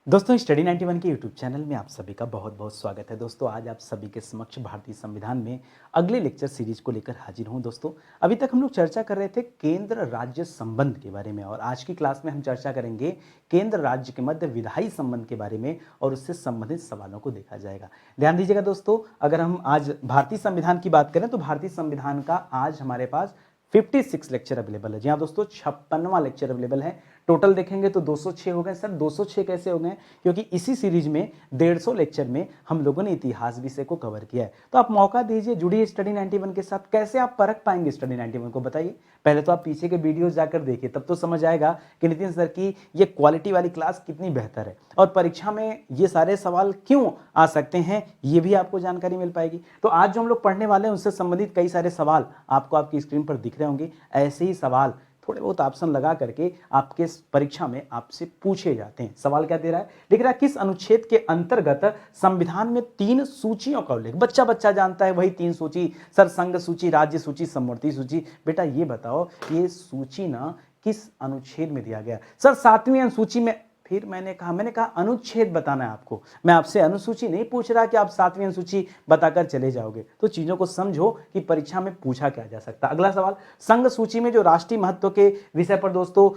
दोस्तों स्टडी 91 के YouTube channel में आप सभी का बहुत बहुत स्वागत है। दोस्तों आज आप सभी के समक्ष भारतीय संविधान में अगले लेक्चर सीरीज को लेकर हाजिर हूं। दोस्तों अभी तक हम लोग चर्चा कर रहे थे केंद्र राज्य संबंध के बारे में और आज की क्लास में हम चर्चा करेंगे केंद्र राज्य के मध्य विधायी संबंध के बारे में और उससे संबंधित सवालों को देखा जाएगा। ध्यान दीजिएगा दोस्तों, अगर हम आज भारतीय संविधान की बात करें तो भारतीय संविधान का आज हमारे पास 56 लेक्चर अवेलेबल है। जी हाँ दोस्तों, 56वां लेक्चर अवेलेबल है। टोटल देखेंगे तो 206 हो गए। सर 206 कैसे हो गए? क्योंकि इसी सीरीज में 150 लेक्चर में हम लोगों ने इतिहास विषय को कवर किया है। तो आप मौका दीजिए, जुड़िए स्टडी 91 के साथ। कैसे आप परख पाएंगे स्टडी 91 को, बताइए। पहले तो आप पीछे के वीडियो जाकर देखिए, तब तो समझ आएगा कि नितिन सर की ये क्वालिटी वाली क्लास कितनी बेहतर है और परीक्षा में ये सारे सवाल क्यों आ सकते हैं, ये भी आपको जानकारी मिल पाएगी। तो आज जो हम लोग पढ़ने वाले हैं उससे संबंधित कई सारे सवाल आपको आपकी स्क्रीन पर दिख रहे होंगे। ऐसे ही सवाल थोड़े बहुत ऑप्शन लगा करके आपके परीक्षा में आपसे पूछे जाते हैं। सवाल क्या दे रहा है, लिख रहा है किस अनुच्छेद के अंतर्गत संविधान में 3 सूचियों का उल्लेख। बच्चा बच्चा जानता है वही 3 सूची, सर संघ सूची, राज्य सूची, समवर्ती सूची। बेटा ये बताओ ये सूची ना किस अनुच्छेद में दिया गया? सर 7वीं अनुसूची में। फिर मैंने कहा अनुच्छेद बताना है आपको। मैं आपसे अनुसूची नहीं पूछ रहा कि आप 7वीं अनुसूची बताकर चले जाओगे। तो चीजों को समझो कि परीक्षा में पूछा क्या जा सकता है। अगला सवाल, संघ सूची में जो राष्ट्रीय महत्व के विषय पर दोस्तों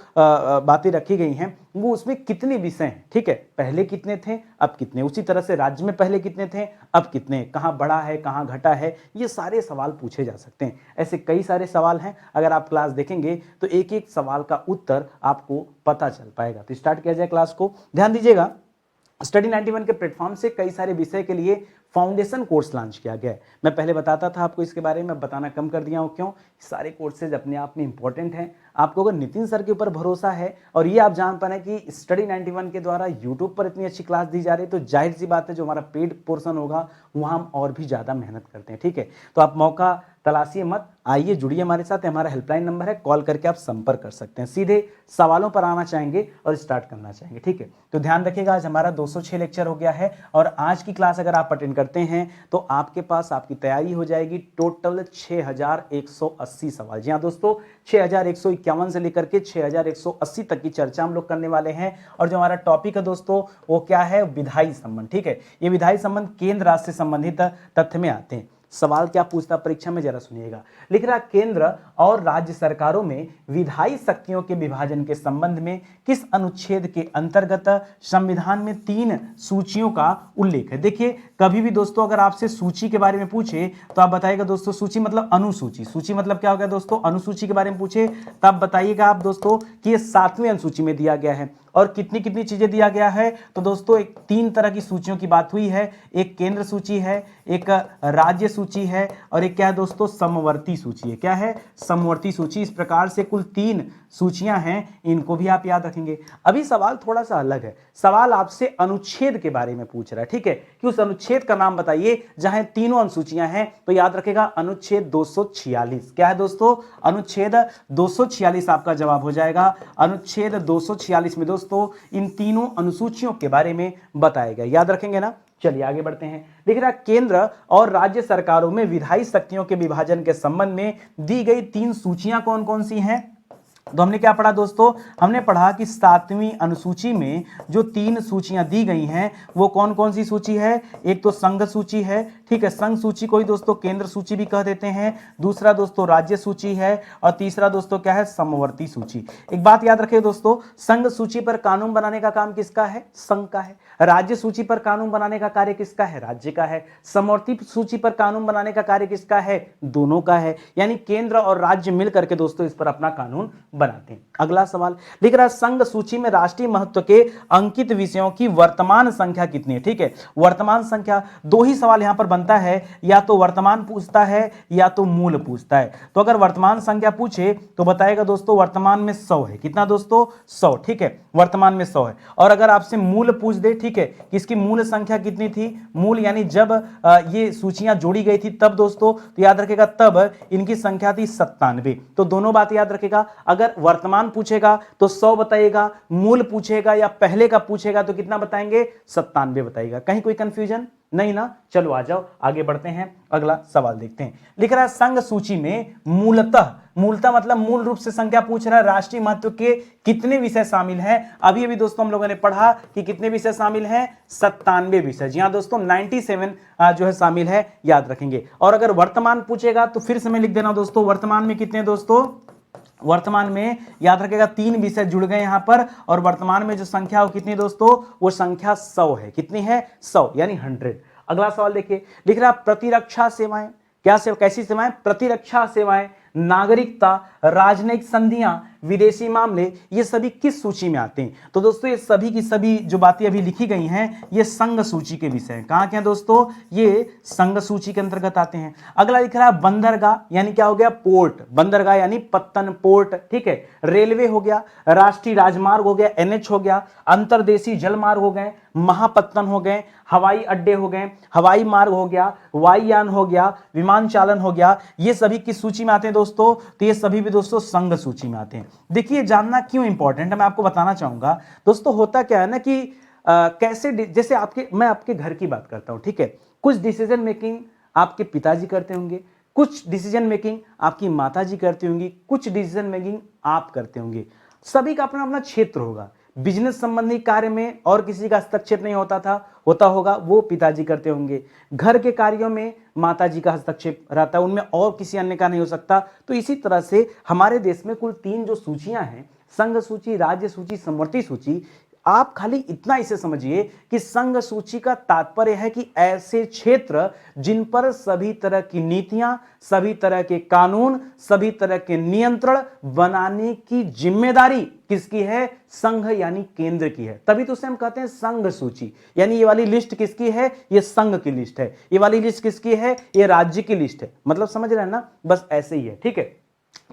बातें रखी गई हैं वो उसमें कितने विषय हैं? ठीक है, पहले कितने थे अब कितने। उसी तरह से राज्य में पहले कितने थे अब कितने, कहाँ बढ़ा है कहाँ घटा है, ये सारे सवाल पूछे जा सकते हैं। ऐसे कई सारे सवाल हैं, अगर आप क्लास देखेंगे तो एक एक सवाल का उत्तर आपको पता चल पाएगा। तो स्टार्ट किया जाए क्लास को। ध्यान दीजिएगा, स्टडी 91 के प्लेटफॉर्म से कई सारे विषय के लिए फाउंडेशन कोर्स लॉन्च किया गया है। मैं पहले बताता था आपको इसके बारे में, बताना कम कर दिया हूं। क्यों? सारे कोर्सेज अपने आप में इंपॉर्टेंट हैं। आपको अगर नितिन सर के ऊपर भरोसा है और ये आप जान पा रहे हैं कि स्टडी 91 के द्वारा यूट्यूब पर इतनी अच्छी क्लास दी जा रही है, तो जाहिर सी बात है जो हमारा पेड पोर्शन होगा वहाँ हम और भी ज़्यादा मेहनत करते हैं। ठीक है, तो आप मौका तलाशिए मत, आइए जुड़िए हमारे साथ। हमारा हेल्पलाइन नंबर है, कॉल करके आप संपर्क कर सकते हैं। सीधे सवालों पर आना चाहेंगे और स्टार्ट करना चाहेंगे। ठीक है, तो ध्यान रखिएगा आज हमारा 206 लेक्चर हो गया है और आज की क्लास अगर आप अटेंड करते हैं तो आपके पास आपकी तैयारी हो जाएगी टोटल 6180 सवाल। जी हाँ दोस्तों, 6151 से लेकर के 6180 तक की चर्चा हम लोग करने वाले हैं। और जो हमारा टॉपिक है दोस्तों वो क्या है? विधायी संबंध। ठीक है, ये विधायी संबंध केंद्र राज्य से संबंधित तथ्य में आते हैं। सवाल क्या पूछता परीक्षा में, जरा सुनिएगा। लिख रहा केंद्र और राज्य सरकारों में विधायी शक्तियों के विभाजन के संबंध में किस अनुच्छेद के अंतर्गत संविधान में 3 सूचियों का उल्लेख है। देखिए कभी भी दोस्तों अगर आपसे सूची के बारे में पूछे तो आप बताइएगा दोस्तों सूची मतलब अनुसूची। सूची मतलब क्या हो गया दोस्तों? अनुसूची के बारे में पूछे तब बताइएगा आप दोस्तों कि ये 7वीं अनुसूची में दिया गया है। और कितनी कितनी चीजें दिया गया है तो दोस्तों एक 3 तरह की सूचियों की बात हुई है। एक केंद्र सूची है, एक राज्य सूची है और एक क्या है दोस्तों? समवर्ती सूची है। क्या है? समवर्ती सूची। इस प्रकार से कुल 3 सूचियां हैं, इनको भी आप याद रखेंगे। अभी सवाल थोड़ा सा अलग है, सवाल आपसे अनुच्छेद के बारे में पूछ रहा है। ठीक है, कि उस अनुच्छेद का नाम बताइए जहां तीनों अनुसूचियां हैं। तो याद रखेगा अनुच्छेद 246। क्या है दोस्तों? अनुच्छेद 246 आपका जवाब हो जाएगा। अनुच्छेद 246 में दोस्तों इन तीनों अनुसूचियों के बारे में बताया गया। याद रखेंगे ना? चलिए आगे बढ़ते हैं। लिख रहा केंद्र और राज्य सरकारों में विधायी शक्तियों के विभाजन के संबंध में दी गई 3 सूचियां कौन कौन सी हैं? तो हमने क्या पढ़ा दोस्तों? हमने पढ़ा कि 7वीं अनुसूची में जो 3 सूचियां दी गई हैं वो कौन कौन सी सूची है? एक तो संघ सूची है। ठीक है, संघ सूची को ही दोस्तों केंद्र सूची भी कह देते हैं। दूसरा दोस्तों राज्य सूची है और तीसरा दोस्तों क्या है? समवर्ती सूची। एक बात याद रखिए दोस्तों, संघ सूची पर कानून बनाने का काम किसका है? संघ का है। राज्य सूची पर कानून बनाने का कार्य किसका है? राज्य का है। समवर्ती सूची पर कानून बनाने का कार्य किसका है? दोनों का है। यानी केंद्र और राज्य मिलकर के दोस्तों इस पर अपना कानून बनाते हैं। अगला सवाल लिख रहा है संघ सूची में राष्ट्रीय महत्व के अंकित विषयों की वर्तमान संख्या कितनी है? ठीक है, वर्तमान संख्या। 2 ही सवाल यहां पर बनता है, या तो वर्तमान पूछता है या तो मूल पूछता है। तो अगर वर्तमान संख्या पूछे तो बताएगा दोस्तों वर्तमान में 100 है। कितना दोस्तों? 100। ठीक है, वर्तमान में 100 है। और अगर आपसे मूल पूछ दे, ठीक है, कि इसकी मूल संख्या कितनी थी? मूल यानी जब ये सूचियां जोड़ी गई थी तब दोस्तों, तो याद रखेगा तब इनकी संख्या थी 97। तो दोनों बात याद रखेगा। अगर अगर वर्तमान पूछेगा तो 100 बताइएगा, मूल पूछेगा या पहले का पूछेगा तो कितना बताएंगे, 97 बताइएगा। कहीं कोई कंफ्यूजन नहीं ना? चलो आ जाओ आगे बढ़ते हैं, अगला सवाल देखते हैं। लिख रहा है संघ सूची में मूलतः, मूलतः मतलब मूल रूप से संख्या पूछ रहा है, राष्ट्रीय महत्व के कितने विषय शामिल हैं? अभी अभी दोस्तों हम लोगों ने पढ़ा कि कितने विषय शामिल हैं, 97 विषय। जी हां दोस्तों, 97 जो है शामिल है, याद रखेंगे। और अगर वर्तमान पूछेगा तो फिर से मैं लिख देना दोस्तों, वर्तमान में कितने दोस्तों, वर्तमान में याद रखेगा 3 विषय जुड़ गए यहां पर, और वर्तमान में जो संख्या हो कितनी दोस्तों, वो संख्या 100 है। कितनी है, 100 यानी 100। अगला सवाल देखिए, लिख रहा प्रतिरक्षा सेवाएं, क्या सेवा, कैसी सेवाएं, प्रतिरक्षा सेवाएं, नागरिकता, राजनयिक संधियां, विदेशी मामले, ये सभी किस सूची में आते हैं? तो दोस्तों ये सभी की सभी जो बातें अभी लिखी गई हैं ये संघ सूची के विषय हैं। कहां के हैं दोस्तों, ये संघ सूची के अंतर्गत आते हैं। अगला लिख रहा है बंदरगाह, यानी क्या हो गया, पोर्ट, बंदरगाह यानी पत्तन पोर्ट, ठीक है। रेलवे हो गया, राष्ट्रीय राजमार्ग हो गया, एनएच हो गया, अंतर्देशीय जल मार्ग हो गए, महापत्तन हो गए, हवाई अड्डे हो गए, हवाई मार्ग हो गया, वायुयान हो गया, विमान चालन हो गया, ये सभी किस सूची में आते हैं दोस्तों, तो ये सभी भी दोस्तों संघ सूची में आते हैं। देखिए जानना क्यों इंपॉर्टेंट है, मैं आपको बताना चाहूंगा दोस्तों। होता क्या है ना कि कैसे, जैसे मैं आपके घर की बात करता हूं, ठीक है। कुछ डिसीजन मेकिंग आपके पिताजी करते होंगे, कुछ डिसीजन मेकिंग आपकी माताजी करती होंगी, कुछ डिसीजन मेकिंग आप करते होंगे। सभी का अपना अपना क्षेत्र होगा। बिजनेस संबंधी कार्य में और किसी का हस्तक्षेप नहीं होता होगा, वो पिताजी करते होंगे। घर के कार्यों में माताजी का हस्तक्षेप रहता है, उनमें और किसी अन्य का नहीं हो सकता। तो इसी तरह से हमारे देश में कुल 3 जो सूचियां हैं, संघ सूची, राज्य सूची, समवर्ती सूची, आप खाली इतना इसे समझिए कि संघ सूची का तात्पर्य है कि ऐसे क्षेत्र जिन पर सभी तरह की नीतियां, सभी तरह के कानून, सभी तरह के नियंत्रण बनाने की जिम्मेदारी किसकी है, संघ यानी केंद्र की है। तभी तो उसे हम कहते हैं संघ सूची। यानी ये वाली लिस्ट किसकी है, ये संघ की लिस्ट है। ये वाली लिस्ट किसकी है, ये राज्य की लिस्ट है। मतलब समझ रहे हैं ना, बस ऐसे ही है, ठीक है,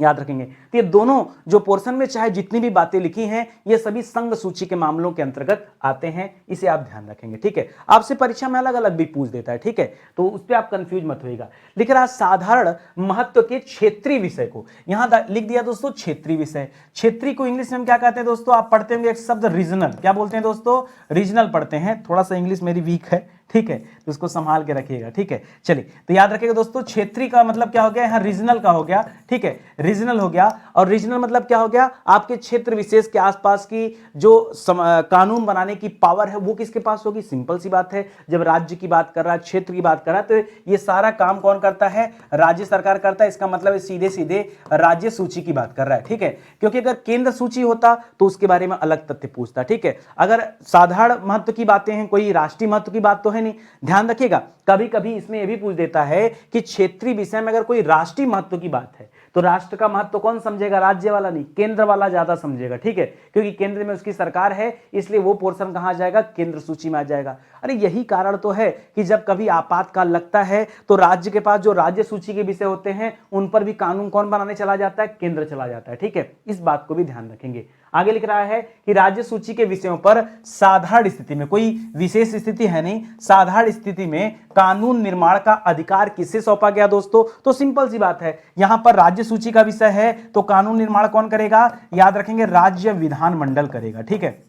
याद रखेंगे। तो ये दोनों जो पोर्शन में चाहे जितनी भी बातें लिखी हैं, ये सभी संघ सूची के मामलों के अंतर्गत आते हैं, इसे आप ध्यान रखेंगे, ठीक है। आपसे परीक्षा में अलग अलग भी पूछ देता है, ठीक है, तो उस पर आप कंफ्यूज मत होइएगा। लिख रहा साधारण महत्व के क्षेत्रीय विषय को, यहां लिख दिया दोस्तों क्षेत्रीय विषय। क्षेत्रीय को इंग्लिश में क्या कहते हैं दोस्तों, आप पढ़ते होंगे एक शब्द रीजनल, क्या बोलते हैं दोस्तों, रीजनल पढ़ते हैं। थोड़ा सा इंग्लिश मेरी वीक है, ठीक है, तो उसको संभाल के रखिएगा, ठीक है। चलिए तो याद रखिएगा दोस्तों, क्षेत्रीय का मतलब क्या हो गया, यहाँ रीजनल का हो गया, ठीक है, रीजनल हो गया। और रीजनल मतलब क्या हो गया, आपके क्षेत्र विशेष के आसपास की जो कानून बनाने की पावर है वो किसके पास होगी। सिंपल सी बात है, जब राज्य की बात कर रहा है, क्षेत्र की बात कर रहा है, तो ये सारा काम कौन करता है, राज्य सरकार करता है। इसका मतलब सीधे सीधे राज्य सूची की बात कर रहा है, ठीक है। क्योंकि अगर केंद्र सूची होता तो उसके बारे में अलग तथ्य पूछता, ठीक है। अगर साधारण महत्व की बातें हैं, कोई राष्ट्रीय महत्व की बात तो है नहीं। ध्यान रखिएगा, कभी कभी इसमें यह भी पूछ देता है कि क्षेत्रीय विषय में अगर कोई राष्ट्रीय महत्व की बात है तो राष्ट्र का महत्व कौन समझेगा, राज्य वाला नहीं, केंद्र वाला ज्यादा समझेगा, ठीक है। क्योंकि केंद्र में उसकी सरकार है, इसलिए वो पोर्शन कहां आ जाएगा, केंद्र सूची में आ जाएगा। अरे यही कारण तो है कि जब कभी आपातकाल लगता है तो राज्य के पास जो राज्य सूची के विषय होते हैं उन पर भी कानून कौन बनाने चला जाता है, केंद्र चला जाता है, ठीक है। इस बात को भी ध्यान रखेंगे। आगे लिख रहा है कि राज्य सूची के विषयों पर साधारण स्थिति में, कोई विशेष स्थिति है नहीं, साधारण स्थिति में कानून निर्माण का अधिकार किससे सौंपा गया दोस्तों। तो सिंपल सी बात है, यहां पर राज्य सूची का विषय है तो कानून निर्माण कौन करेगा, याद रखेंगे राज्य विधानमंडल करेगा, ठीक है।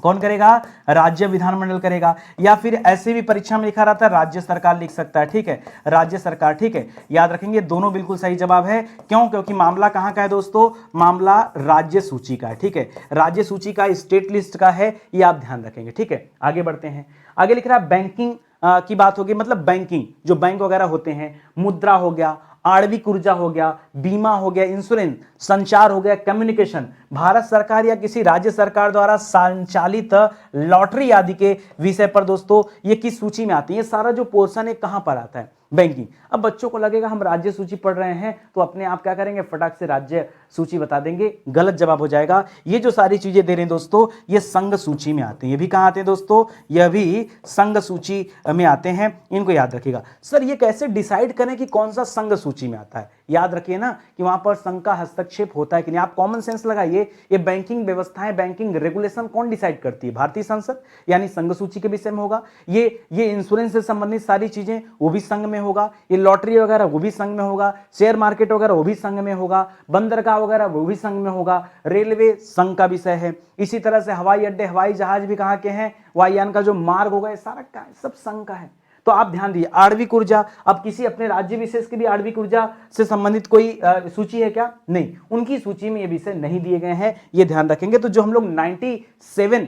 कौन करेगा, राज्य विधानमंडल करेगा। या फिर ऐसे भी परीक्षा में लिखा रहता है राज्य सरकार लिख सकता है, ठीक है, राज्य सरकार, ठीक है। याद रखेंगे दोनों बिल्कुल सही जवाब है। क्यों, क्योंकि मामला कहां का है दोस्तों, मामला राज्य सूची का है, ठीक है, राज्य सूची का, स्टेट लिस्ट का है, ये आप ध्यान रखेंगे, ठीक है। आगे बढ़ते हैं, आगे लिख रहा है बैंकिंग की बात होगी, मतलब बैंकिंग जो बैंक वगैरह होते हैं, मुद्रा हो गया, आणविक ऊर्जा हो गया, बीमा हो गया, इंश्योरेंस, संचार हो गया, कम्युनिकेशन, भारत सरकार या किसी राज्य सरकार द्वारा संचालित लॉटरी आदि के विषय पर दोस्तों ये किस सूची में आती है। ये सारा जो पोर्शन है कहां पर आता है, बैंकिंग। अब बच्चों को लगेगा हम राज्य सूची पढ़ रहे हैं तो अपने आप क्या करेंगे, फटाक से राज्य सूची बता देंगे, गलत जवाब हो जाएगा। ये जो सारी चीजें दे रहे हैं दोस्तों ये संघ सूची में आते हैं। ये भी कहां आते हैं दोस्तों, यह भी संघ सूची में आते हैं, इनको याद रखिएगा। सर ये कैसे डिसाइड करें कि कौन सा संघ सूची में आता है, याद रखिए ना कि वहां पर संघ का हस्तक्षेप होता है कि नहीं। आप कॉमन सेंस लगाइए, ये बैंकिंग व्यवस्थाएं, बैंकिंग रेगुलेशन कौन डिसाइड करती है? भारतीय संसद, यानी संघ सूची के विषय में होगा। ये इंश्योरेंस से संबंधित सारी चीजें वो भी संघ में होगा, ये लॉटरी वगैरह वो भी संघ में होगा, शेयर मार्केट वगैरह वो भी संघ में होगा, बंदरगाह वगैरह वो भी संघ में होगा, रेलवे संघ का विषय है। इसी तरह से हवाई अड्डे, हवाई जहाज भी कहां के हैं, वायुयान का जो मार्ग होगा, ये सारा का सब संघ का है। तो आप ध्यान दीजिए, आणविक ऊर्जा, अब किसी अपने राज्य विशेष की भी आणविक ऊर्जा से संबंधित कोई सूची है क्या? नहीं, उनकी सूची में ये विषय नहीं दिए गए हैं, ये ध्यान रखेंगे। तो जो हम लोग 97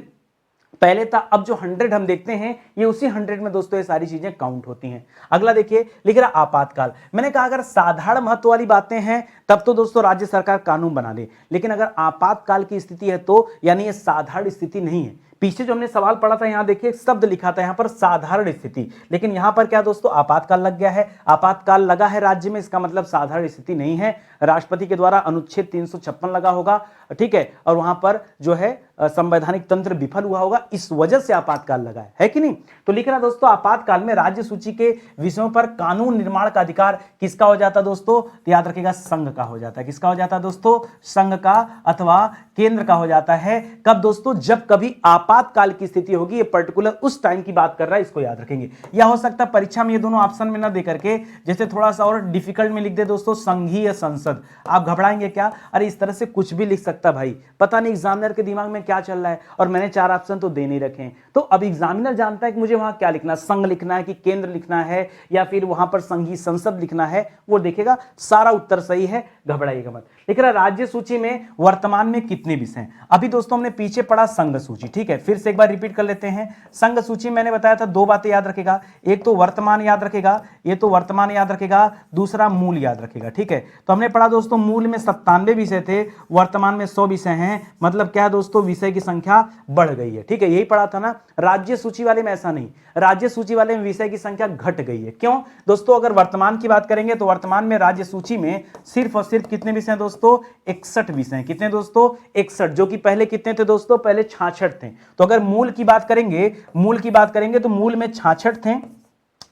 पहले था, अब जो 100 हम देखते हैं, ये उसी 100 में दोस्तों ये सारी चीजें काउंट होती हैं। अगला देखिए, लिख रहा आपातकाल। मैंने कहा अगर साधारण महत्व वाली बातें हैं तब तो दोस्तों राज्य सरकार कानून बना दे, लेकिन अगर आपातकाल की स्थिति है तो यानी ये साधारण स्थिति नहीं है। पीछे जो हमने सवाल पढ़ा था, यहां देखिए शब्द लिखा था यहां पर साधारण स्थिति, लेकिन यहां पर क्या दोस्तों, आपातकाल लग गया है। आपातकाल लगा है राज्य में, इसका मतलब साधारण स्थिति नहीं है। राष्ट्रपति के द्वारा अनुच्छेद 356 लगा होगा, ठीक है, और वहां पर जो है संवैधानिक तंत्र विफल हुआ होगा, इस वजह से आपातकाल लगा है कि नहीं। तो लिख रहा दोस्तों, आपातकाल में राज्य सूची के विषयों पर कानून निर्माण का अधिकार किसका हो जाता दोस्तों? तो याद रखिएगा, संघ का हो जाता है। किसका हो जाता है दोस्तों? संघ का अथवा केंद्र का हो जाता है। कब दोस्तों? जब कभी आपातकाल की स्थिति होगी, ये पर्टिकुलर उस टाइम की बात कर रहा है, इसको याद रखेंगे। या हो सकता है परीक्षा में ये दोनों ऑप्शन में ना दे करके जैसे थोड़ा सा और डिफिकल्ट में लिख दे दोस्तों, संघीय संसद। आप घबराएंगे क्या? अरे इस तरह से कुछ भी लिख सकता भाई, पता नहीं एग्जामिनर के दिमाग में क्या चल रहा है, और मैंने 4 ऑप्शन तो दे नहीं रखे हैं। तो अब एग्जामिनर जानता है कि मुझे वहां क्या लिखना है, संघ लिखना है कि केंद्र लिखना है या फिर वहां पर संघीय संसद लिखना है, वो देखेगा। सारा उत्तर सही है, घबराइएगा मत। लिख रहा राज्य सूची में वर्तमान में कितने विषय हैं? अभी दोस्तों हमने पीछे पढ़ा संघ सूची, ठीक है, फिर से एक बार रिपीट कर लेते हैं। संघ सूची मैंने बताया था 2 बातें याद रखेगा, एक तो वर्तमान याद रखेगा, ये तो वर्तमान याद रखेगा, दूसरा मूल याद रखेगा, ठीक है। तो हमने पढ़ा दोस्तों, मूल में 97 विषय थे, वर्तमान में 100 विषय हैं, मतलब क्या है दोस्तों, विषय की संख्या बढ़ गई है, ठीक है, यही पढ़ा था ना। राज्य सूची वाले में ऐसा नहीं, राज्य सूची वाले में विषय की संख्या घट गई है। क्यों दोस्तों? अगर वर्तमान की बात करेंगे तो वर्तमान में राज्य सूची में सिर्फ और सिर्फ कितने विषय हैं दोस्तों? 61 विषय हैं। कितने दोस्तों? 61, जो कि पहले कितने थे दोस्तों? पहले 66 थे। तो अगर मूल की बात करेंगे, तो मूल में 66 थे।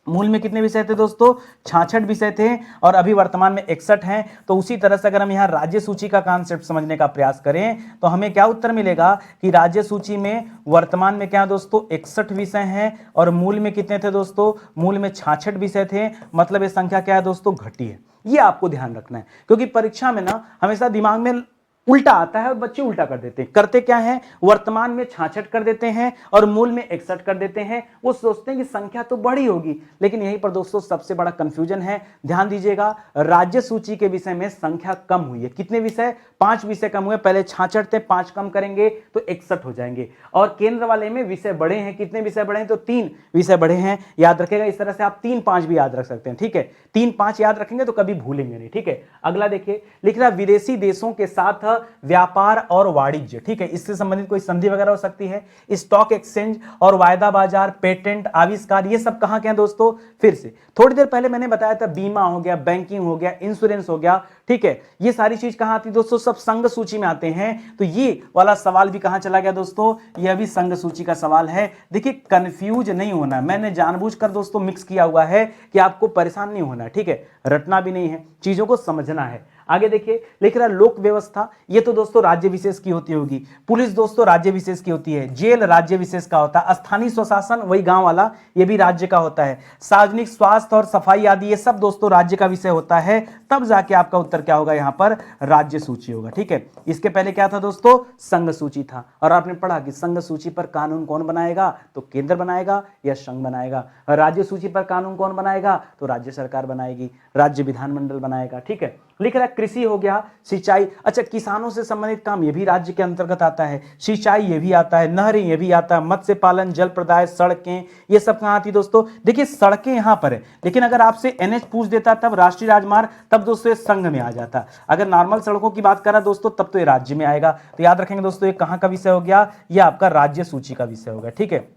मूल में कितने विषय थे दोस्तों? 66 विषय थे, और अभी वर्तमान में 61 हैं। तो उसी तरह से अगर हम यहाँ राज्य सूची का कॉन्सेप्ट समझने का प्रयास करें तो हमें क्या उत्तर मिलेगा कि राज्य सूची में वर्तमान में क्या दोस्तों 61 विषय हैं, और मूल में कितने थे दोस्तों? मूल में 66 विषय थे, मतलब ये संख्या क्या है दोस्तों? घटी है। ये आपको ध्यान रखना है, क्योंकि परीक्षा में ना हमेशा दिमाग में उल्टा आता है और बच्चे उल्टा कर देते हैं। करते क्या है, वर्तमान में 66 कर देते हैं और मूल में 61 कर देते हैं। वो सोचते हैं कि संख्या तो बड़ी होगी, लेकिन यहीं पर दोस्तों सबसे बड़ा कंफ्यूजन है। ध्यान दीजिएगा, राज्य सूची के विषय में संख्या कम हुई है। कितने विषय? 5 विषय कम हुए। पहले 66 थे, 5 कम करेंगे तो 61 हो जाएंगे। और केंद्र वाले में विषय बढ़े हैं। कितने विषय बढ़े हैं? तो 3 विषय बढ़े हैं। याद रखेगा, इस तरह से आप 3-5 भी याद रख सकते हैं, ठीक है। 3-5 याद रखेंगे तो कभी भूलेंगे नहीं, ठीक है। अगला देखिए, लिख रहा विदेशी देशों के साथ व्यापार और वाणिज्य, ठीक है, इससे संबंधित कोई संधि वगैरह हो सकती है। स्टॉक एक्सचेंज और वायदा बाजार, पेटेंट, आविष्कार, ये सब कहां के हैं दोस्तों? फिर से थोड़ी देर पहले मैंने बताया था, बीमा हो गया, बैंकिंग हो गया, इंश्योरेंस हो गया, ठीक है, ये सारी चीज कहां आती है दोस्तों? सब संघ सूची में आते हैं। तो ये वाला सवाल भी कहां चला गया दोस्तों? यह भी संघ सूची का सवाल है। देखिए कंफ्यूज नहीं होना, मैंने जानबूझकर दोस्तों मिक्स किया हुआ है कि आपको परेशान नहीं होना, ठीक है, रटना भी नहीं है, चीजों को समझना है। आगे देखिए, लिख रहा लोक व्यवस्था, ये तो दोस्तों राज्य विशेष की होती होगी। पुलिस दोस्तों राज्य विशेष की होती है। जेल राज्य विशेष का होता है। स्थानीय स्वशासन, वही गांव वाला, ये भी राज्य का होता है। सार्वजनिक स्वास्थ्य और सफाई आदि, ये सब दोस्तों राज्य का विषय होता है। तब जाके आपका उत्तर क्या होगा? यहां पर राज्य सूची होगा, ठीक है। इसके पहले क्या था दोस्तों? संघ सूची था। और आपने पढ़ा कि संघ सूची पर कानून कौन बनाएगा? तो केंद्र बनाएगा या संघ बनाएगा। राज्य सूची पर कानून कौन बनाएगा? तो राज्य सरकार बनाएगी, राज्य विधानमंडल बनाएगा, ठीक है। लिख रहा कृषि हो गया, सिंचाई, अच्छा किसानों से संबंधित काम ये भी राज्य के अंतर्गत आता है। सिंचाई ये भी आता है, नहरें ये भी आता है, मत्स्य पालन, जल प्रदाय, सड़कें, ये सब कहां आती दोस्तों? देखिए सड़कें यहां पर है, लेकिन अगर आपसे एनएच पूछ देता तब राष्ट्रीय राजमार्ग, तब दोस्तों ये संघ में आ जाता। अगर नॉर्मल सड़कों की बात करा दोस्तों तब तो ये राज्य में आएगा। तो याद रखेंगे दोस्तों, ये कहां का विषय हो गया? ये आपका राज्य सूची का विषय होगा, ठीक है।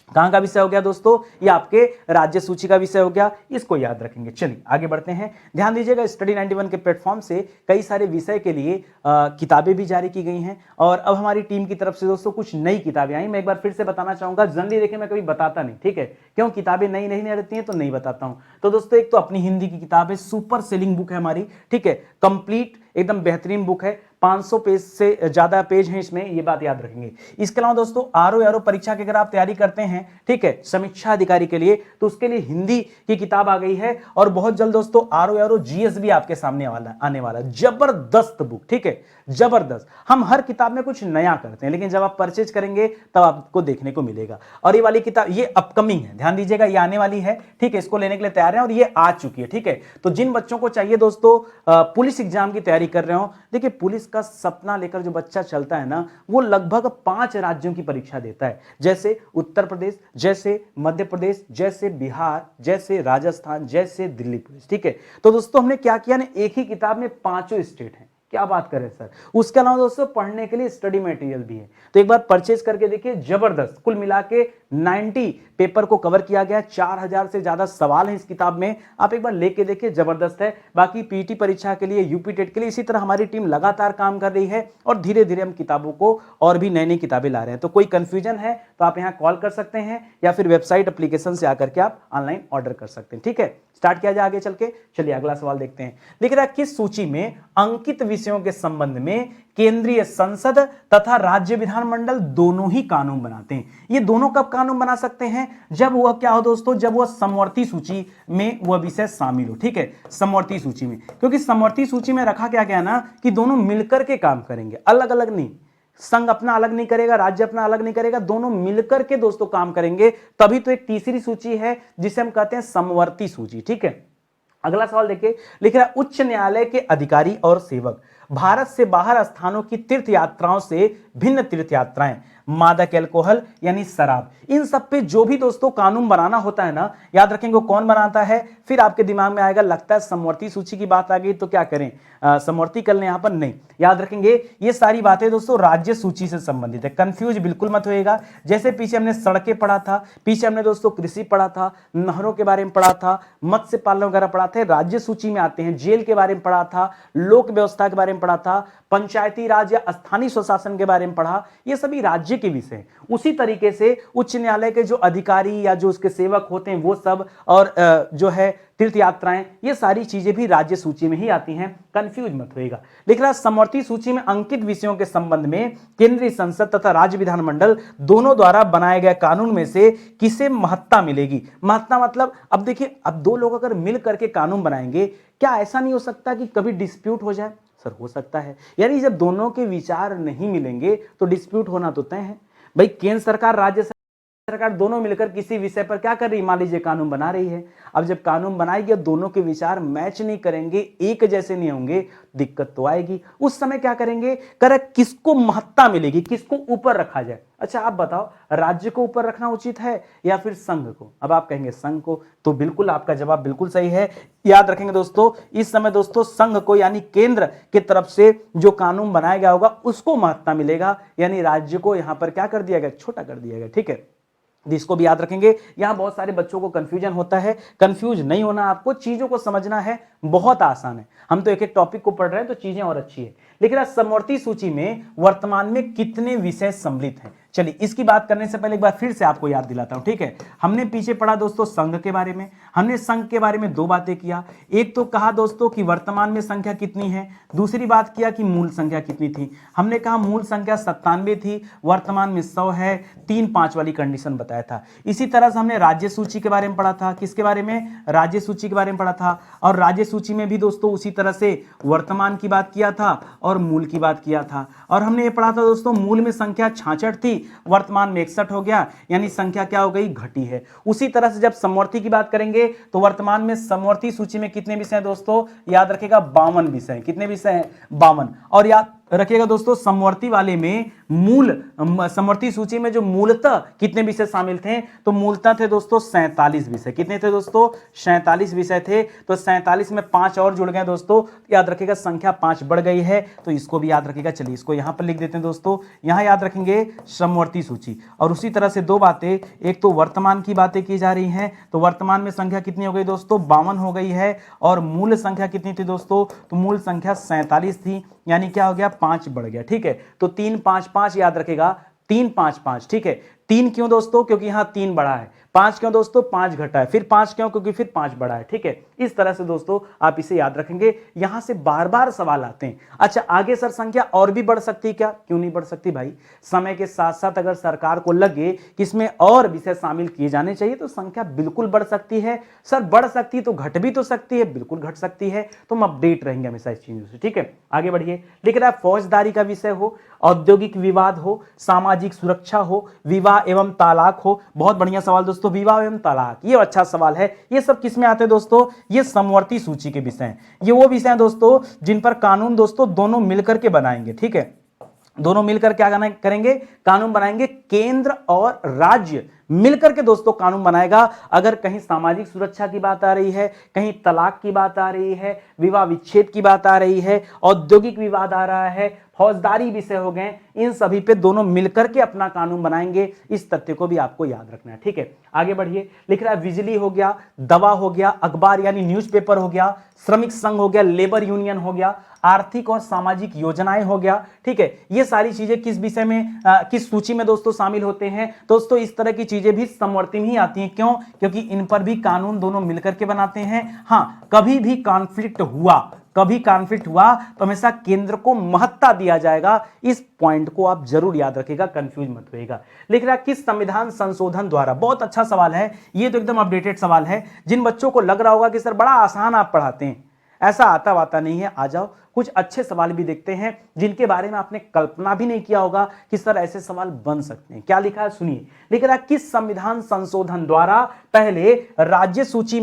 कहां का विषय हो गया दोस्तों, ये आपके राज्य सूची का विषय हो गया, इसको याद रखेंगे। चलिए आगे बढ़ते हैं। ध्यान दीजिएगा, स्टडी 91 के प्लेटफॉर्म से कई सारे विषय के लिए किताबें भी जारी की गई हैं और अब हमारी टीम की तरफ से दोस्तों कुछ नई किताबें आई। मैं एक बार फिर से बताना चाहूंगा, जनरली देखिए मैं कभी बताता नहीं, ठीक है, क्यों, किताबें नई नहीं रहती हैं तो नहीं बताता हूं। तो दोस्तों एक तो अपनी हिंदी की किताब है, सुपर सेलिंग बुक है हमारी, ठीक है, कंप्लीट एकदम बेहतरीन बुक है, 500 पेज से ज्यादा पेज हैं इसमें, ये बात याद रखेंगे। इसके अलावा दोस्तों आरओ परीक्षा की अगर आप तैयारी करते हैं, ठीक है, समीक्षा अधिकारी के लिए, तो उसके लिए हिंदी की किताब आ गई है और बहुत जल्द दोस्तों आरओ जीएस भी आपके सामने आने वाला, जबरदस्त बुक, ठीक है, जबरदस्त। हम हर किताब में कुछ नया करते हैं, लेकिन जब आप परचेज करेंगे तब आपको देखने को मिलेगा। और ये वाली किताब ये अपकमिंग है, ध्यान दीजिएगा, ये आने वाली है, ठीक है, इसको लेने के लिए तैयार है और ये आ चुकी है, ठीक है। तो जिन बच्चों को चाहिए दोस्तों पुलिस एग्जाम की तैयारी कर रहे हो, देखिए पुलिस का सपना लेकर जो बच्चा चलता है ना, वो लगभग 5 राज्यों की परीक्षा देता है, जैसे उत्तर प्रदेश, जैसे मध्य प्रदेश, जैसे बिहार, जैसे राजस्थान, जैसे दिल्ली पुलिस, ठीक है। तो दोस्तों हमने क्या किया ना, एक ही किताब में 5 स्टेट हैं, क्या बात करें सर। उसके अलावा दोस्तों पढ़ने के लिए स्टडी मटेरियल भी है, तो एक बार परचेज करके देखिए, जबरदस्त। कुल मिला के 90 पेपर को कवर किया गया, 4000 से ज्यादा सवाल हैं इस किताब में, आप एक बार लेके देखिए, जबरदस्त है। बाकी पीटी परीक्षा के लिए, यूपी टेट के लिए इसी तरह हमारी टीम लगातार काम कर रही है और धीरे धीरे हम किताबों को और भी नई नई किताबें ला रहे हैं। तो कोई कंफ्यूजन है तो आप यहाँ कॉल कर सकते हैं या फिर वेबसाइट एप्लीकेशन से आकर के आप ऑनलाइन ऑर्डर कर सकते हैं, ठीक है। स्टार्ट किया जाए आगे चल के। चलिए अगला सवाल देखते हैं। लिख रहा है, किस सूची में अंकित विषयों के संबंध में केंद्रीय संसद तथा राज्य विधानमंडल दोनों ही कानून बनाते हैं। ये दोनों कब कानून बना सकते हैं, जब वह क्या हो दोस्तों, जब वह समवर्ती सूची में वह विषय शामिल हो, ठीक है, समवर्ती सूची में। क्योंकि समवर्ती सूची में रखा क्या गया ना कि दोनों मिलकर के काम करेंगे, अलग अलग नहीं, संघ अपना अलग नहीं करेगा, राज्य अपना अलग नहीं करेगा, दोनों मिलकर के दोस्तों काम करेंगे, तभी तो एक तीसरी सूची है जिसे हम कहते हैं समवर्ती सूची, ठीक है। अगला सवाल देखिए, लिख रहा है, उच्च न्यायालय के अधिकारी और सेवक भारत से बाहर स्थानों की तीर्थ यात्राओं से भिन्न तीर्थ यात्राएं, मादक एल्कोहल यानी शराब, इन सब पे जो भी दोस्तों कानून बनाना होता है ना, याद रखेंगे वो कौन बनाता है। फिर आपके दिमाग में आएगा, लगता है समवर्ती सूची की बात आ गई तो क्या करें, समवर्ती कर लें, यहां पर नहीं, याद रखेंगे ये सारी बातें दोस्तों राज्य सूची से संबंधित है, कंफ्यूज बिल्कुल मत होइएगा। जैसे पीछे हमने सड़कें पढ़ा था, पीछे हमने दोस्तों कृषि पढ़ा था, नहरों के बारे में पढ़ा था, मत्स्य पालन वगैरह पढ़ा था, राज्य सूची में आते हैं। जेल के बारे में पढ़ा था, लोक व्यवस्था के बारे में पढ़ा था, पंचायती राज या स्थानीय स्वशासन के बारे में पढ़ा, ये सभी राज्य के विषय। उसी तरीके से उच्च न्यायालय के जो अधिकारी या जो उसके सेवक होते हैं वो सब, और जो है तीर्थ यात्राएं, ये सारी चीजें भी राज्य सूची में ही आती हैं, कंफ्यूज मत होइएगा। लिख रहा है, समवर्ती सूची में अंकित विषयों के संबंध में केंद्रीय संसद तथा राज्य विधानमंडल दोनों द्वारा बनाए गए कानून में से किसे महत्ता मिलेगी। महत्ता मतलब, अब देखिए, अब दो लोग अगर मिल करके कानून बनाएंगे, क्या ऐसा नहीं हो सकता कि कभी डिस्प्यूट हो जाए, सर हो सकता है। यानी जब दोनों के विचार नहीं मिलेंगे तो डिस्प्यूट होना तो तय है भाई। केंद्र सरकार, राज्य सरकार दोनों मिलकर किसी विषय पर क्या कर रही है, मान लीजिए कानून बना रही है। अब जब कानून बनाएगी, दोनों के विचार मैच नहीं करेंगे, एक जैसे नहीं होंगे, दिक्कत तो आएगी। उस समय क्या करेंगे, किसको महत्ता मिलेगी, किसको ऊपर रखा जाए। अच्छा आप बताओ, राज्य को ऊपर रखना उचित है या फिर संघ को। अब आप कहेंगे संघ को, तो बिल्कुल आपका जवाब बिल्कुल सही है। याद रखेंगे दोस्तों, इस समय दोस्तों संघ को यानी केंद्र की तरफ से जो कानून बनाया गया होगा उसको महत्ता मिलेगा, यानी राज्य को यहां पर क्या कर दिया गया, छोटा कर दिया गया, ठीक है। इसको भी याद रखेंगे। यहां बहुत सारे बच्चों को कंफ्यूजन होता है, कंफ्यूज नहीं होना, आपको चीजों को समझना है, बहुत आसान है। हम तो एक एक टॉपिक को पढ़ रहे हैं तो चीजें और अच्छी है। लेकिन समवर्ती सूची में वर्तमान में कितने विषय सम्मिलित हैं, चलिए इसकी बात करने से पहले एक बार फिर से आपको याद दिलाता हूं, ठीक है। हमने पीछे पढ़ा दोस्तों संघ के बारे में, हमने संघ के बारे में 2 बातें किया। एक तो कहा दोस्तों कि वर्तमान में संख्या कितनी है, दूसरी बात किया कि मूल संख्या कितनी थी। हमने कहा मूल संख्या 97 थी, वर्तमान में 100 है, 3-5 वाली कंडीशन बताया था। इसी तरह से हमने राज्य सूची के बारे में पढ़ा था, किसके बारे में, राज्य सूची के बारे में पढ़ा था। और राज्य सूची में भी दोस्तों उसी तरह से वर्तमान की बात किया था और मूल की बात किया था। और हमने ये पढ़ा था दोस्तों, मूल में संख्या 66 थी, वर्तमान में 61 हो गया, यानी संख्या क्या हो गई, घटी है। उसी तरह से जब समवर्ती की बात करेंगे तो वर्तमान में समवर्ती सूची में कितने विषय हैं दोस्तों, याद रखेगा 52 विषय। कितने विषय हैं, 52। और याद रखिएगा दोस्तों, समवर्ती वाले में समवर्ती सूची में जो मूलतः कितने विषय शामिल थे, तो मूलतः थे दोस्तों 47 विषय। कितने थे दोस्तों? 47 विषय थे। तो 47 में 5 और जुड़ गए दोस्तों, याद रखिएगा संख्या 5 बढ़ गई है, तो इसको भी याद रखिएगा। चलिए इसको यहां पर लिख देते हैं दोस्तों, यहां याद रखेंगे समवर्ती सूची। और उसी तरह से दो बातें, एक तो वर्तमान की बातें की जा रही हैं, तो वर्तमान में संख्या कितनी हो गई दोस्तों? 52 हो गई है। और मूल संख्या कितनी थी दोस्तों? तो मूल संख्या 47 थी, यानी क्या हो गया? 5 बढ़ गया। ठीक है, तो 3 5 5 याद रखेगा, 3 5 5। ठीक है, 3 क्यों दोस्तों? क्योंकि यहां 3 बड़ा है। 5 क्यों दोस्तों? 5 घटा है। फिर 5 क्यों? क्योंकि फिर 5 बड़ा है। ठीक है, इस तरह से दोस्तों आप इसे याद रखेंगे। यहां से बार बार सवाल आते हैं। अच्छा, आगे सर संख्या और भी बढ़ सकती है क्या? क्यों नहीं बढ़ सकती भाई? समय के साथ साथ अगर सरकार को लगे कि इसमें और विषय शामिल किए जाने चाहिए तो संख्या बिल्कुल बढ़ सकती है। सर बढ़ सकती है तो घट भी तो सकती है, बिल्कुल घट सकती है। तो हम अपडेट रहेंगे हमेशा इस चीजों से। ठीक है, आगे बढ़िए। लिख रहा है फौजदारी का विषय हो, औद्योगिक विवाद हो, सामाजिक सुरक्षा हो, विवाह एवं तलाक हो। बहुत बढ़िया सवाल दोस्तों, विवाह एवं तलाक, ये अच्छा सवाल है। ये सब किस में आते हैं दोस्तों? ये समवर्ती सूची के विषय हैं। ये वो विषय हैं दोस्तों जिन पर कानून दोस्तों दोनों मिलकर के बनाएंगे। ठीक है, दोनों मिलकर क्या करेंगे? कानून बनाएंगे। केंद्र और राज्य मिलकर के दोस्तों कानून बनाएगा। अगर कहीं सामाजिक सुरक्षा की बात आ रही है, कहीं तलाक की बात आ रही है, विवाह विच्छेद की बात आ रही है, औद्योगिक विवाद आ रहा है, फौजदारी विषय हो गए, इन सभी पे दोनों मिलकर के अपना कानून बनाएंगे। इस तथ्य को भी आपको याद रखना है। ठीक है, आगे बढ़िए। लिख रहा है बिजली हो गया, दवा हो गया, अखबार यानी न्यूज़पेपर हो गया, श्रमिक संघ हो गया, लेबर यूनियन हो गया, आर्थिक और सामाजिक योजनाएं हो गया। ठीक है, ये सारी चीजें किस विषय में किस सूची में दोस्तों शामिल होते हैं? दोस्तों इस तरह की चीजें भी समवर्ती में ही आती हैं। क्यों? क्योंकि इन पर भी कानून दोनों मिलकर के बनाते हैं। हाँ, कभी भी कॉन्फ्लिक्ट हुआ तो हमेशा केंद्र को महत्ता दिया जाएगा। इस पॉइंट को आप जरूर याद रखिएगा, कंफ्यूज मत होइएगा। लिख रहा है किस संविधान संशोधन द्वारा, बहुत अच्छा सवाल है ये, तो एकदम अपडेटेड सवाल है। जिन बच्चों को लग रहा होगा कि सर बड़ा आसान आप पढ़ाते हैं, ऐसा आता वाता नहीं है। आ जाओ, कुछ अच्छे सवाल भी देखते हैं जिनके बारे में आपने कल्पना भी नहीं किया होगा कि सर ऐसे सवाल बन सकते हैं। क्या लिखा है सुनिए। लिख रहा है किस संविधान संशोधन द्वारा पहले राज्य सूची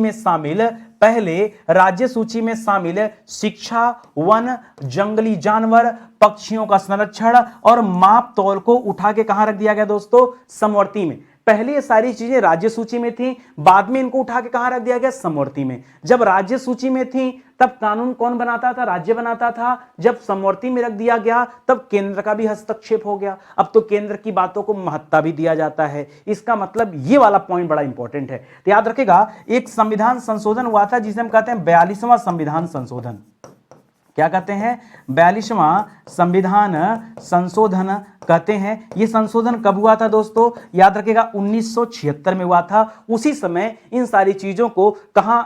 में शामिल शिक्षा, वन, जंगली जानवर, पक्षियों का संरक्षण और माप तौल को उठा के कहां रख दिया गया दोस्तों? समवर्ती में। पहले ये सारी चीजें राज्य सूची में थी, बाद में इनको उठा के कहां रख दिया गया? समवर्ती में। जब राज्य सूची में थी तब कानून कौन बनाता था? राज्य बनाता था। जब समवर्ती में रख दिया गया तब केंद्र का भी हस्तक्षेप हो गया। अब तो केंद्र की बातों को महत्ता भी दिया जाता है। इसका मतलब ये वाला पॉइंट बड़ा इंपॉर्टेंट है, तो याद रखेगा। एक संविधान संशोधन हुआ था जिसे हम कहते हैं 42वां संविधान संशोधन। क्या कहते हैं? 42वां संविधान संशोधन कहते हैं। यह संशोधन कब हुआ था दोस्तों? याद रखिएगा 1976 में हुआ था। उसी समय इन सारी चीजों को कहां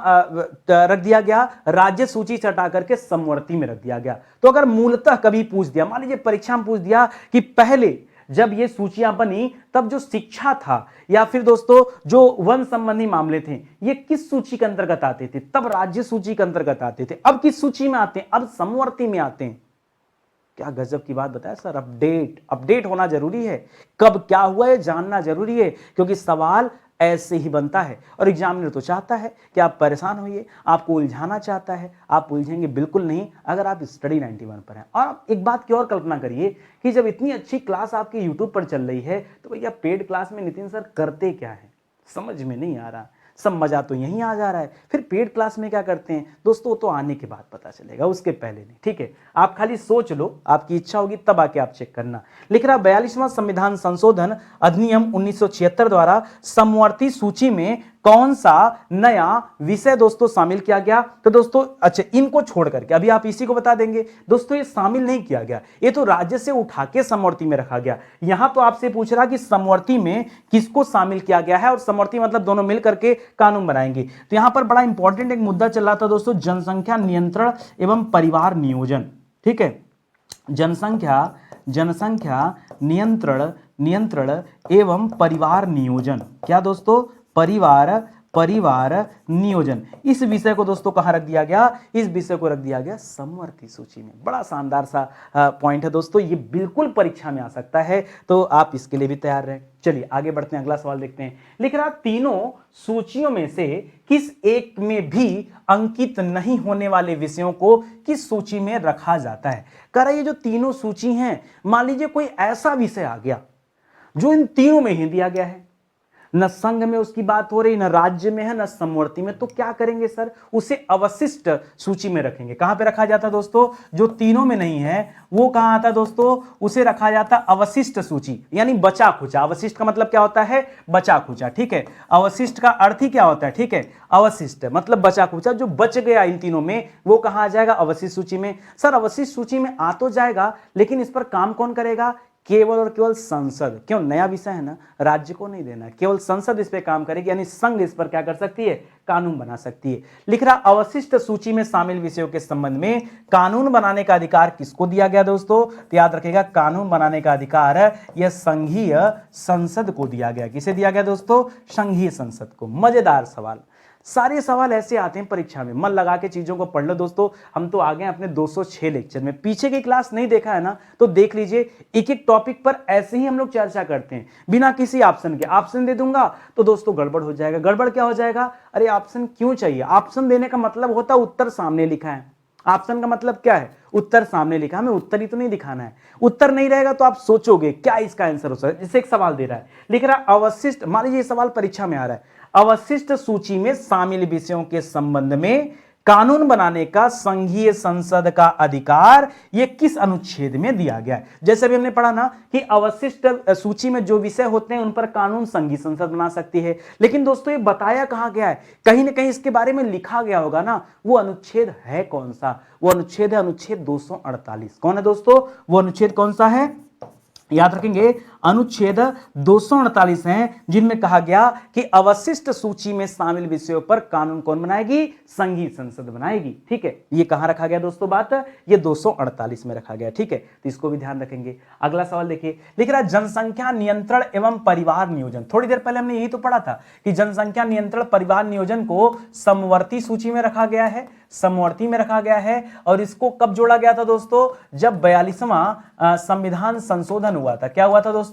रख दिया गया? राज्य सूची से हटा करके समवर्ती में रख दिया गया। तो अगर मूलतः कभी पूछ दिया, मान लीजिए परीक्षा में पूछ दिया कि पहले जब ये सूचियां बनी तब जो शिक्षा था या फिर दोस्तों जो वन संबंधी मामले थे, ये किस सूची के अंतर्गत आते थे? तब राज्य सूची के अंतर्गत आते थे। अब किस सूची में आते हैं? अब समवर्ती में आते हैं। क्या गजब की बात बताया सर। अपडेट होना जरूरी है। कब क्या हुआ है जानना जरूरी है, क्योंकि सवाल ऐसे ही बनता है और एग्जामिनर तो चाहता है कि आप परेशान होइए, आपको उलझाना चाहता है। आप उलझेंगे बिल्कुल नहीं अगर आप स्टडी 91 पर हैं। और आप एक बात की और कल्पना करिए कि जब इतनी अच्छी क्लास आपकी यूट्यूब पर चल रही है तो भैया पेड क्लास में नितिन सर करते क्या है? समझ में नहीं आ रहा। सब मजा तो यहीं आ जा रहा है, फिर पेड क्लास में क्या करते हैं दोस्तों? तो आने के बाद पता चलेगा, उसके पहले नहीं। ठीक है, आप खाली सोच लो, आपकी इच्छा होगी तब आके आप चेक करना। लिख रहा 42वां संविधान संशोधन अधिनियम 1976 द्वारा समवर्ती सूची में कौन सा नया विषय दोस्तों शामिल किया गया? तो दोस्तों अच्छा, इनको छोड़ करके अभी आप इसी को बता देंगे दोस्तों, ये शामिल नहीं किया गया, ये तो राज्य से उठा के समवर्ती में रखा गया। यहां तो आपसे पूछ रहा कि समवर्ती में किसको शामिल किया गया है, और समवर्ती मतलब दोनों मिल करके कानून बनाएंगे। तो यहां पर बड़ा इंपॉर्टेंट एक मुद्दा चल रहा था दोस्तों, जनसंख्या नियंत्रण एवं परिवार नियोजन। ठीक है, जनसंख्या नियंत्रण एवं परिवार नियोजन। क्या दोस्तों? परिवार नियोजन। इस विषय को दोस्तों कहां रख दिया गया? इस विषय को रख दिया गया समवर्ती सूची में। बड़ा शानदार सा पॉइंट है दोस्तों, ये बिल्कुल परीक्षा में आ सकता है, तो आप इसके लिए भी तैयार रहें। चलिए आगे बढ़ते हैं, अगला सवाल देखते हैं। लिख रहा तीनों सूचियों में से किस एक में भी अंकित नहीं होने वाले विषयों को किस सूची में रखा जाता है। कह रहा ये जो तीनों सूची हैं, मान लीजिए कोई ऐसा विषय आ गया जो इन तीनों में ही दिया गया है, न संघ में उसकी बात हो रही, न राज्य में है, न समवर्ती में, तो क्या करेंगे सर, उसे अवशिष्ट सूची में रखेंगे। कहां पे रखा जाता दोस्तों, जो तीनों में नहीं है वो कहां आता दोस्तों, उसे रखा जाता अवशिष्ट सूची, यानी बचा खुचा। अवशिष्ट का मतलब क्या होता है, बचा खुचा, ठीक है। अवशिष्ट का अर्थ ही क्या होता है, ठीक है, अवशिष्ट मतलब बचा खुचा, जो बच गया इन तीनों में वो कहां आ जाएगा, अवशिष्ट सूची में। सर अवशिष्ट सूची में आ तो जाएगा, लेकिन इस पर काम कौन करेगा, केवल और केवल संसद। क्यों, नया विषय है ना, राज्य को नहीं देना, केवल संसद इस पे काम करेगी, यानी संघ इस पर क्या कर सकती है, कानून बना सकती है। लिख रहा अवशिष्ट सूची में शामिल विषयों के संबंध में कानून बनाने का अधिकार किसको दिया गया दोस्तों, तो याद रखिएगा कानून बनाने का अधिकार यह संघीय संसद को दिया गया। किसे दिया गया दोस्तों, संघीय संसद को। मजेदार सवाल, सारे सवाल ऐसे आते हैं परीक्षा में, मन लगा के चीजों को पढ़ लो दोस्तों। हम तो आ गए अपने 206 लेक्चर में, पीछे की क्लास नहीं देखा है ना तो देख लीजिए, एक एक टॉपिक पर ऐसे ही हम लोग चर्चा करते हैं बिना किसी ऑप्शन के। ऑप्शन दे दूंगा तो दोस्तों गड़बड़ हो जाएगा। गड़बड़ क्या हो जाएगा, अरे ऑप्शन क्यों चाहिए, ऑप्शन देने का मतलब होता है उत्तर सामने लिखा है। ऑप्शन का मतलब क्या है, उत्तर सामने लिखा, हमें उत्तर ही तो नहीं दिखाना है। उत्तर नहीं रहेगा तो आप सोचोगे क्या इसका आंसर हो सकता है। जैसे एक सवाल दे रहा है, लिख रहा है अवशिष्ट, मान लीजिए सवाल परीक्षा में आ रहा है, अवशिष्ट सूची में शामिल विषयों के संबंध में कानून बनाने का संघीय संसद का अधिकार ये किस अनुच्छेद में दिया गया है। जैसे भी हमने पढ़ा ना कि अवशिष्ट सूची में जो विषय होते हैं उन पर कानून संघीय संसद बना सकती है, लेकिन दोस्तों ये बताया कहां गया है, कहीं ना कहीं इसके बारे में लिखा गया होगा ना, वो अनुच्छेद है कौन सा, वो अनुच्छेद है अनुच्छेद 248। कौन है दोस्तों, वो अनुच्छेद कौन सा है, याद रखेंगे अनुच्छेद 248 हैं, जिनमें कहा गया कि अवशिष्ट सूची में शामिल विषयों पर कानून कौन बनाएगी, संघीय संसद बनाएगी। ठीक है, ये कहां रखा गया दोस्तों बात, ये 248 में रखा गया। ठीक है, तो इसको भी ध्यान रखेंगे। अगला सवाल देखिए, लिख रहा है जनसंख्या नियंत्रण एवं परिवार नियोजन। थोड़ी देर पहले हमने यही तो पढ़ा था कि जनसंख्या नियंत्रण परिवार नियोजन को समवर्ती सूची में रखा गया है, समवर्ती में रखा गया है। और इसको कब जोड़ा गया था दोस्तों, जब 42वां संविधान संशोधन हुआ था। क्या हुआ था दोस्तों,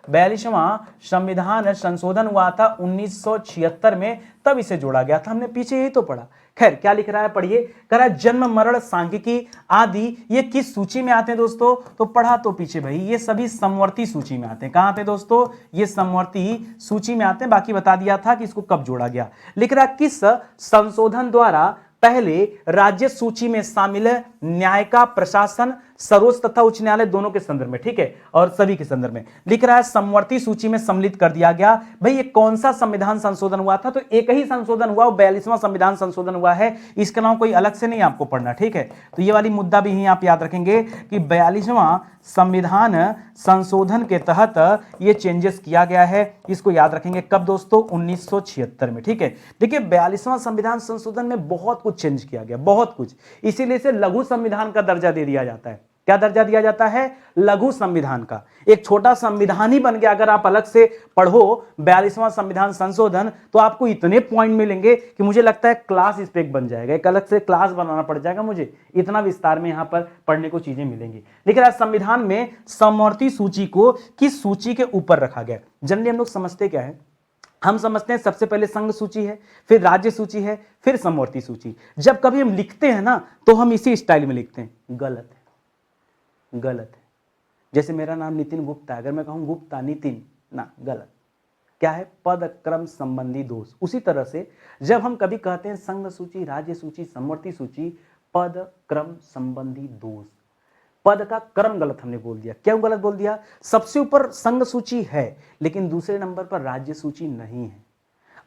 42वां संविधान संशोधन हुआ था 1976 में, तब इसे जोड़ा गया था। हमने पीछे यही तो पढ़ा। खैर क्या लिख रहा है पढ़िए, कह रहा है जन्म मरण सांख्यिकी आदि ये किस सूची में आते हैं दोस्तों, तो पढ़ा तो पीछे भाई, ये सभी समवर्ती सूची में आते हैं। कहां आते हैं दोस्तों, ये समवर्ती सूची में आते हैं। बाकी बता दिया था कि इसको कब जोड़ा गया। लिख रहा किस संशोधन द्वारा पहले राज्य सूची में शामिल है न्याय का प्रशासन, सर्वोच्च तथा उच्च न्यायालय दोनों के संदर्भ में, ठीक है, और सभी के संदर्भ में। लिख रहा है समवर्ती सूची में सम्मिलित कर दिया गया। भाई ये कौन सा संविधान संशोधन हुआ था, तो एक ही संशोधन हुआ, 42वां संविधान संशोधन हुआ है, इसके अलावा कोई अलग से नहीं आपको पढ़ना। ठीक है, तो ये वाली मुद्दा भी आप याद रखेंगे कि 42वां संविधान संशोधन के तहत ये चेंजेस किया गया है। इसको याद रखेंगे कब दोस्तों, 1976 में। ठीक है, देखिए 42वां संविधान संशोधन में बहुत कुछ चेंज किया गया, बहुत कुछ, इसीलिए इसे लघु संविधान का दर्जा दे दिया जाता है। क्या दर्जा दिया जाता है, लघु संविधान का। एक छोटा संविधान ही बन गया। अगर आप अलग से पढ़ो 42वां संविधान संशोधन तो आपको इतने पॉइंट मिलेंगे कि मुझे लगता है क्लास इस पे एक बन जाएगा, एक अलग से क्लास बनाना पड़ जाएगा मुझे, इतना विस्तार में यहां पर पढ़ने को चीजें मिलेंगी। लेकिन संविधान में समवर्ती सूची को किस सूची के ऊपर रखा गया। जनरली हम लोग समझते क्या है, हम समझते हैं सबसे पहले संघ सूची है, फिर राज्य सूची है, फिर समवर्ती सूची। जब कभी हम लिखते हैं ना तो हम इसी स्टाइल में लिखते हैं, गलत है, गलत है। जैसे मेरा नाम नितिन गुप्ता है, अगर मैं कहूं गुप्ता नितिन, ना, गलत। क्या है, पद क्रम संबंधी दोष। उसी तरह से जब हम कभी कहते हैं संघ सूची, राज्य सूची, समवर्ती सूची, पद क्रम संबंधी दोष, पद का क्रम गलत हमने बोल दिया। क्यों गलत बोल दिया, सबसे ऊपर संघ सूची है लेकिन दूसरे नंबर पर राज्य सूची नहीं है।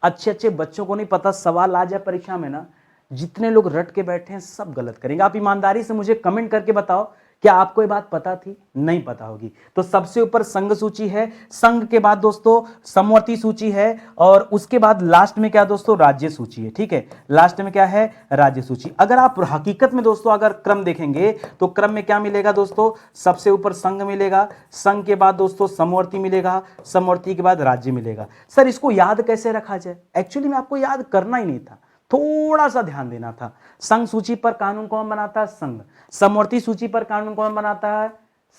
अच्छे अच्छे बच्चों को नहीं पता, सवाल आ जाए परीक्षा में ना, जितने लोग रट के बैठे हैं सब गलत करेंगे। आप ईमानदारी से मुझे कमेंट करके बताओ, क्या आपको ये बात पता थी, नहीं पता होगी। तो सबसे ऊपर संघ सूची है, संघ के बाद दोस्तों समवर्ती सूची है, और उसके बाद लास्ट में क्या दोस्तों, राज्य सूची है। ठीक है, लास्ट में क्या है, राज्य सूची। अगर आप हकीकत में दोस्तों अगर क्रम देखेंगे तो क्रम में क्या मिलेगा दोस्तों, सबसे ऊपर संघ मिलेगा, संघ के बाद दोस्तों समवर्ती मिलेगा, समवर्ती के बाद राज्य मिलेगा। सर इसको याद कैसे रखा जाए, एक्चुअली में आपको याद करना ही नहीं था, थोड़ा सा ध्यान देना था। संघ सूची पर कानून कौन बनाता है, संघ। समवर्ती सूची पर कानून कौन बनाता है,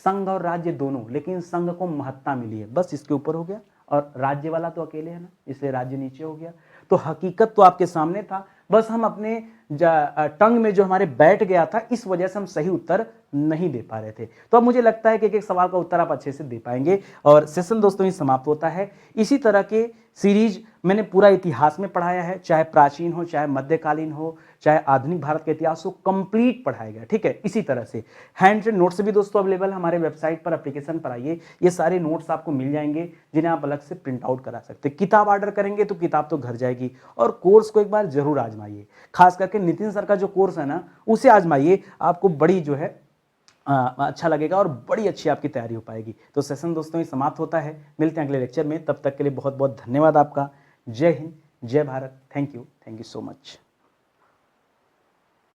संघ और राज्य दोनों, लेकिन संघ को महत्ता मिली है, बस इसके ऊपर हो गया और राज्य वाला तो अकेले है ना, इसलिए राज्य नीचे हो गया। तो हकीकत तो आपके सामने था, बस हम अपने टंग में जो हमारे बैठ गया था, इस वजह से हम सही उत्तर नहीं दे पा रहे थे। तो अब मुझे लगता है कि एक एक सवाल का उत्तर आप अच्छे से दे पाएंगे और सेशन दोस्तों ही समाप्त होता है। इसी तरह के सीरीज मैंने पूरा इतिहास में पढ़ाया है, चाहे प्राचीन हो, चाहे मध्यकालीन हो, चाहे आधुनिक भारत का इतिहास हो, कंप्लीट पढ़ाया गया। ठीक है, इसी तरह से हैंड रिटन नोट्स भी दोस्तों अवेलेबल है हमारे वेबसाइट पर, एप्लीकेशन पर आइए, ये सारे नोट्स आपको मिल जाएंगे जिन्हें आप अलग से प्रिंट आउट करा सकते हैं। किताब ऑर्डर करेंगे तो किताब तो घर जाएगी, और कोर्स को एक बार जरूर आजमाइए, खास करके नितिन सर का जो कोर्स है ना, उसे आजमाइए, आपको बड़ी जो है अच्छा लगेगा और बड़ी अच्छी आपकी तैयारी हो पाएगी। तो सेशन दोस्तों ये समाप्त होता है, मिलते हैं अगले लेक्चर में, तब तक के लिए बहुत बहुत धन्यवाद आपका। जय हिंद, जय Bharat, thank you so much.